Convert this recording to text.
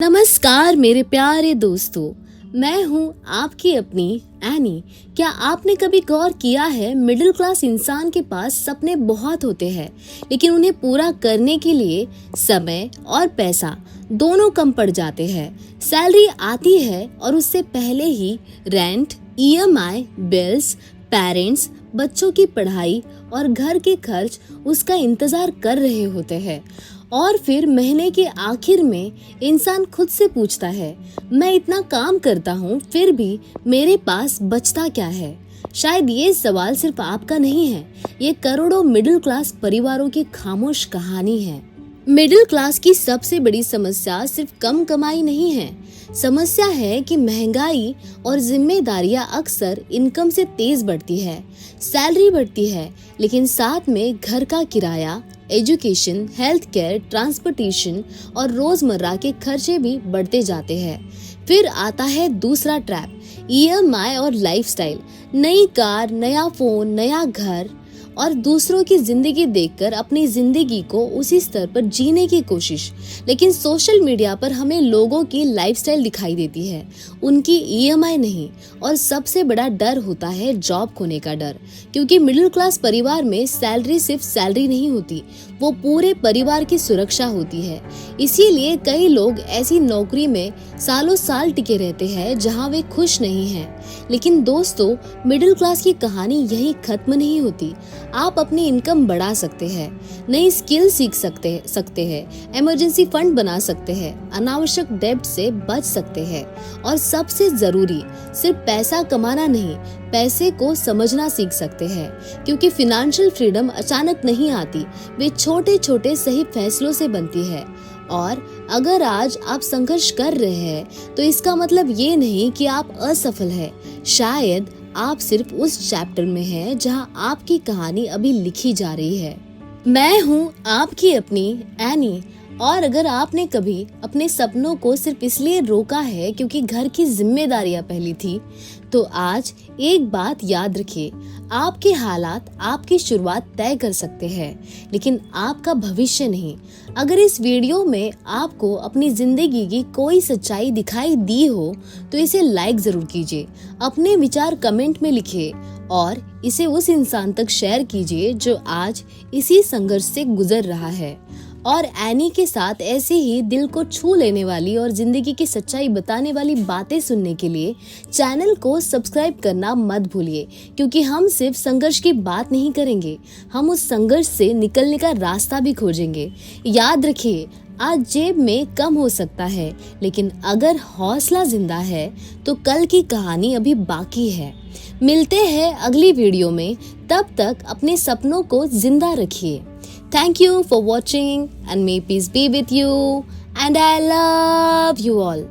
नमस्कार मेरे प्यारे दोस्तों, मैं हूँ आपकी अपनी एनी। क्या आपने कभी गौर किया है, मिडिल क्लास इंसान के पास सपने बहुत होते हैं, लेकिन उन्हें पूरा करने के लिए समय और पैसा दोनों कम पड़ जाते हैं। सैलरी आती है और उससे पहले ही रेंट, ईएमआई, बिल्स, पेरेंट्स, बच्चों की पढ़ाई और घर के खर्च उसका इंतजार कर रहे होते हैं। और फिर महीने के आखिर में इंसान खुद से पूछता है, मैं इतना काम करता हूँ फिर भी मेरे पास बचता क्या है। शायद ये सवाल सिर्फ आपका नहीं है, ये करोड़ों मिडिल क्लास परिवारों की खामोश कहानी है। मिडिल क्लास की सबसे बड़ी समस्या सिर्फ कम कमाई नहीं है, समस्या है कि महंगाई और जिम्मेदारियां अक्सर इनकम से तेज बढ़ती है। सैलरी बढ़ती है, लेकिन साथ में घर का किराया, एजुकेशन, हेल्थ केयर, ट्रांसपोर्टेशन और रोजमर्रा के खर्चे भी बढ़ते जाते हैं। फिर आता है दूसरा ट्रैप, ईएमआई और लाइफस्टाइल। नई कार, नया फोन, नया घर और दूसरों की जिंदगी देखकर अपनी जिंदगी को उसी स्तर पर जीने की कोशिश। लेकिन सोशल मीडिया पर हमें लोगों की लाइफस्टाइल दिखाई देती है, उनकी ईएमआई नहीं। और सबसे बड़ा डर होता है जॉब खोने का डर, क्योंकि मिडिल क्लास परिवार में सैलरी सिर्फ सैलरी नहीं होती, वो पूरे परिवार की सुरक्षा होती है। इसीलिए कई लोग ऐसी नौकरी में सालों साल टिके रहते हैं जहां वे खुश नहीं हैं। लेकिन दोस्तों, मिडिल क्लास की कहानी यहीं खत्म नहीं होती। आप अपनी इनकम बढ़ा सकते हैं, नई स्किल सीख सकते हैं, इमरजेंसी फंड बना सकते हैं, अनावश्यक डेब्ट से बच सकते हैं और सबसे जरूरी, सिर्फ पैसा कमाना नहीं, पैसे को समझना सीख सकते हैं। क्योंकि फिनेंशियल फ्रीडम अचानक नहीं आती, वे छोटे छोटे सही फैसलों से बनती है। और अगर आज आप संघर्ष कर रहे हैं तो इसका मतलब ये नहीं कि आप असफल हैं। शायद आप सिर्फ उस चैप्टर में हैं जहां आपकी कहानी अभी लिखी जा रही है। मैं हूं आपकी अपनी एनी। और अगर आपने कभी अपने सपनों को सिर्फ इसलिए रोका है क्योंकि घर की जिम्मेदारियां पहली थी, तो आज एक बात याद रखिए, आपके हालात आपकी शुरुआत तय कर सकते हैं, लेकिन आपका भविष्य नहीं। अगर इस वीडियो में आपको अपनी जिंदगी की कोई सच्चाई दिखाई दी हो तो इसे लाइक जरूर कीजिए, अपने विचार कमेंट में लिखिए और इसे उस इंसान तक शेयर कीजिए जो आज इसी संघर्ष से गुजर रहा है। और एनी के साथ ऐसे ही दिल को छू लेने वाली और जिंदगी की सच्चाई बताने वाली बातें सुनने के लिए चैनल को सब्सक्राइब करना मत भूलिए, क्योंकि हम सिर्फ संघर्ष की बात नहीं करेंगे, हम उस संघर्ष से निकलने का रास्ता भी खोजेंगे। याद रखिए, आज जेब में कम हो सकता है, लेकिन अगर हौसला जिंदा है तो कल की कहानी अभी बाकी है। मिलते हैं अगली वीडियो में, तब तक अपने सपनों को जिंदा रखिए। Thank you for watching and may peace be with you and I love you all.